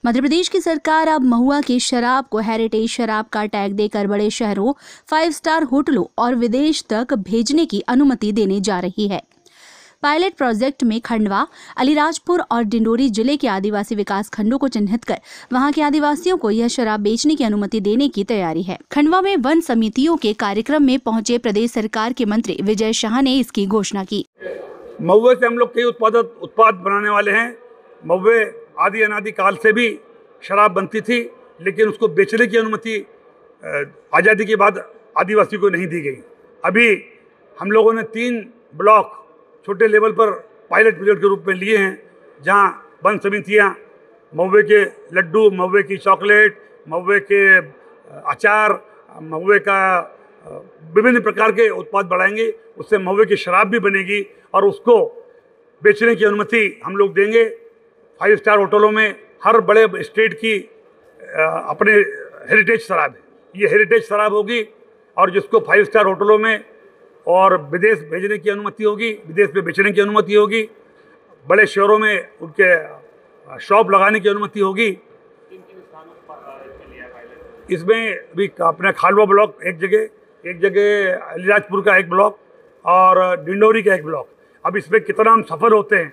मध्य प्रदेश की सरकार अब महुआ की शराब को हेरिटेज शराब का टैग देकर बड़े शहरों, 5 स्टार होटलों और विदेश तक भेजने की अनुमति देने जा रही है। पायलट प्रोजेक्ट में खंडवा, अलीराजपुर और डिंडोरी जिले के आदिवासी विकास खंडों को चिन्हित कर वहां के आदिवासियों को यह शराब बेचने की अनुमति देने की तैयारी है। खंडवा में वन समितियों के कार्यक्रम में पहुंचे प्रदेश सरकार के मंत्री विजय शाह ने इसकी घोषणा की। महुए से हम लोग कई उत्पाद बनाने वाले हैं। महुए आदि अनादि काल से भी शराब बनती थी, लेकिन उसको बेचने की अनुमति आज़ादी के बाद आदिवासी को नहीं दी गई। अभी हम लोगों ने 3 ब्लॉक छोटे लेवल पर पायलट प्रोजेक्ट के रूप में लिए हैं, जहां वन समितियां महुए के लड्डू, महुए की चॉकलेट, महुए के अचार, महुए का विभिन्न प्रकार के उत्पाद बढ़ाएंगे। उससे महुए की शराब भी बनेगी और उसको बेचने की अनुमति हम लोग देंगे। 5 स्टार होटलों में हर बड़े स्टेट की अपने हेरिटेज शराब है, ये हेरिटेज शराब होगी और जिसको 5 स्टार होटलों में और विदेश भेजने की अनुमति होगी, विदेश में बेचने की अनुमति होगी, बड़े शहरों में उनके शॉप लगाने की अनुमति होगी। इसमें भी अपना खालवा ब्लॉक एक जगह अलीराजपुर का एक ब्लॉक और डिंडोरी का एक ब्लॉक। अब इसमें कितना हम सफल होते हैं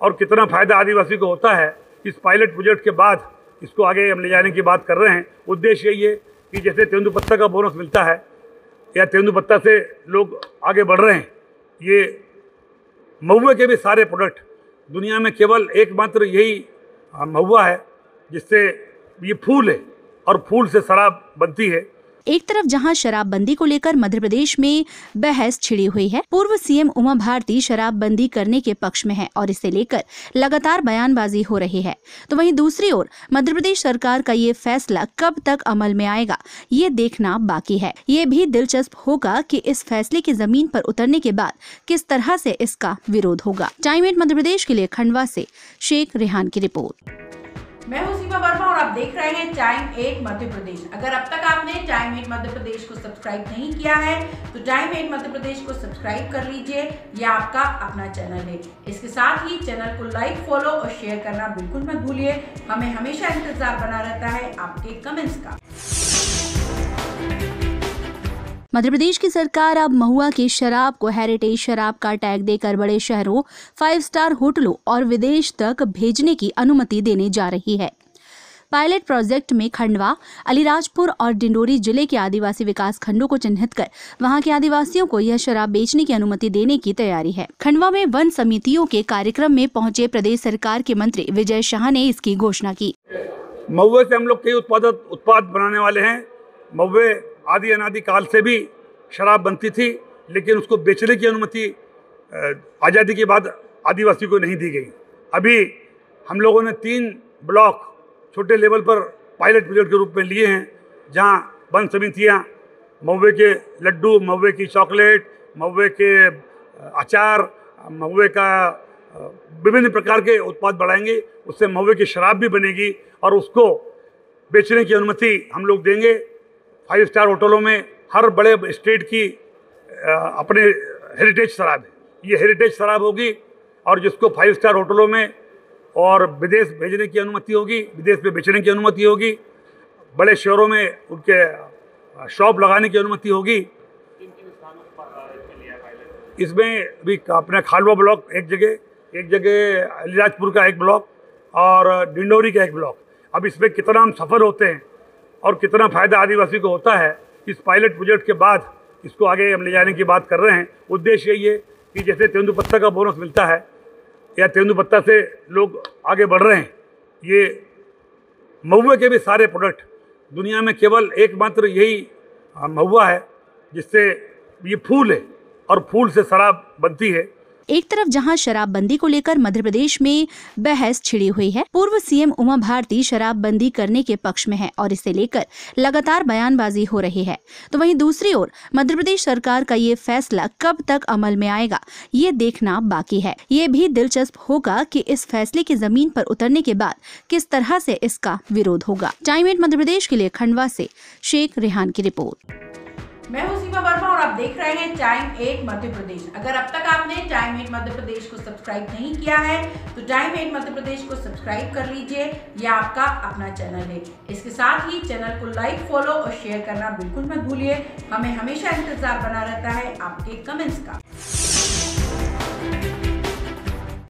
और कितना फ़ायदा आदिवासी को होता है, इस पायलट प्रोजेक्ट के बाद इसको आगे हम ले जाने की बात कर रहे हैं। उद्देश्य यही है कि जैसे तेंदुपत्ता का बोनस मिलता है या तेंदुपत्ता से लोग आगे बढ़ रहे हैं, ये महुए के भी सारे प्रोडक्ट दुनिया में केवल एकमात्र यही महुआ है जिससे ये फूल है और फूल से शराब बनती है। एक तरफ जहां शराबबंदी को लेकर मध्य प्रदेश में बहस छिड़ी हुई है, पूर्व सीएम उमा भारती शराबबंदी करने के पक्ष में है और इसे लेकर लगातार बयानबाजी हो रही है, तो वहीं दूसरी ओर मध्य प्रदेश सरकार का ये फैसला कब तक अमल में आएगा, ये देखना बाकी है। ये भी दिलचस्प होगा कि इस फैसले की जमीन पर उतरने के बाद किस तरह से इसका विरोध होगा। टाइम 8 मध्य प्रदेश के लिए खंडवा से शेख रेहान की रिपोर्ट। मैं हूं सीमा वर्मा और आप देख रहे हैं टाइम 8 मध्य प्रदेश। अगर अब तक आपने टाइम 8 मध्य प्रदेश को सब्सक्राइब नहीं किया है तो टाइम 8 मध्य प्रदेश को सब्सक्राइब कर लीजिए, यह आपका अपना चैनल है। इसके साथ ही चैनल को लाइक, फॉलो और शेयर करना बिल्कुल मत भूलिए। हमें हमेशा इंतजार बना रहता है आपके कमेंट्स का। मध्य प्रदेश की सरकार अब महुआ की शराब को हेरिटेज शराब का टैग देकर बड़े शहरों, 5 स्टार होटलों और विदेश तक भेजने की अनुमति देने जा रही है। पायलट प्रोजेक्ट में खंडवा, अलीराजपुर और डिंडोरी जिले के आदिवासी विकास खंडों को चिन्हित कर वहां के आदिवासियों को यह शराब बेचने की अनुमति देने की तैयारी है। खंडवा में वन समितियों के कार्यक्रम में पहुंचे प्रदेश सरकार के मंत्री विजय शाह ने इसकी घोषणा की। महुए से हम लोग कई उत्पाद बनाने वाले हैं। महुए आदि अनादि काल से भी शराब बनती थी, लेकिन उसको बेचने की अनुमति आज़ादी के बाद आदिवासी को नहीं दी गई। अभी हम लोगों ने 3 ब्लॉक छोटे लेवल पर पायलट प्रोजेक्ट के रूप में लिए हैं, जहां वन समितियां महुए के लड्डू, महुए की चॉकलेट, महुए के अचार, महुए का विभिन्न प्रकार के उत्पाद बढ़ाएंगे। उससे महुए की शराब भी बनेगी और उसको बेचने की अनुमति हम लोग देंगे। 5 स्टार होटलों में हर बड़े स्टेट की अपने हेरिटेज शराब है, ये हेरिटेज शराब होगी और जिसको 5 स्टार होटलों में और विदेश भेजने की अनुमति होगी, विदेश में बेचने की अनुमति होगी, बड़े शहरों में उनके शॉप लगाने की अनुमति होगी। इसमें भी अपना खालवा ब्लॉक एक जगह अलीराजपुर का एक ब्लॉक और डिंडोरी का एक ब्लॉक। अब इसमें कितना हम सफल होते हैं और कितना फ़ायदा आदिवासी को होता है, इस पायलट प्रोजेक्ट के बाद इसको आगे हम ले जाने की बात कर रहे हैं। उद्देश्य यही है कि जैसे तेंदुपत्ता का बोनस मिलता है या तेंदुपत्ता से लोग आगे बढ़ रहे हैं, ये महुए के भी सारे प्रोडक्ट दुनिया में केवल एकमात्र यही महुआ है जिससे ये फूल है और फूल से शराब बनती है। एक तरफ जहां शराबबंदी को लेकर मध्य प्रदेश में बहस छिड़ी हुई है, पूर्व सीएम उमा भारती शराबबंदी करने के पक्ष में है और इसे लेकर लगातार बयानबाजी हो रही है, तो वहीं दूसरी ओर मध्य प्रदेश सरकार का ये फैसला कब तक अमल में आएगा, ये देखना बाकी है। ये भी दिलचस्प होगा कि इस फैसले की जमीन पर उतरने के बाद किस तरह से इसका विरोध होगा। टाइम 8 मध्य प्रदेश के लिए खंडवा से शेख रेहान की रिपोर्ट। मैं हूं सीमा वर्मा और आप देख रहे हैं टाइम 8 मध्य प्रदेश। अगर अब तक आपने टाइम 8 मध्य प्रदेश को सब्सक्राइब नहीं किया है तो टाइम 8 मध्य प्रदेश को सब्सक्राइब कर लीजिए, यह आपका अपना चैनल है। इसके साथ ही चैनल को लाइक, फॉलो और शेयर करना बिल्कुल मत भूलिए। हमें हमेशा इंतजार बना रहता है आपके कमेंट्स का।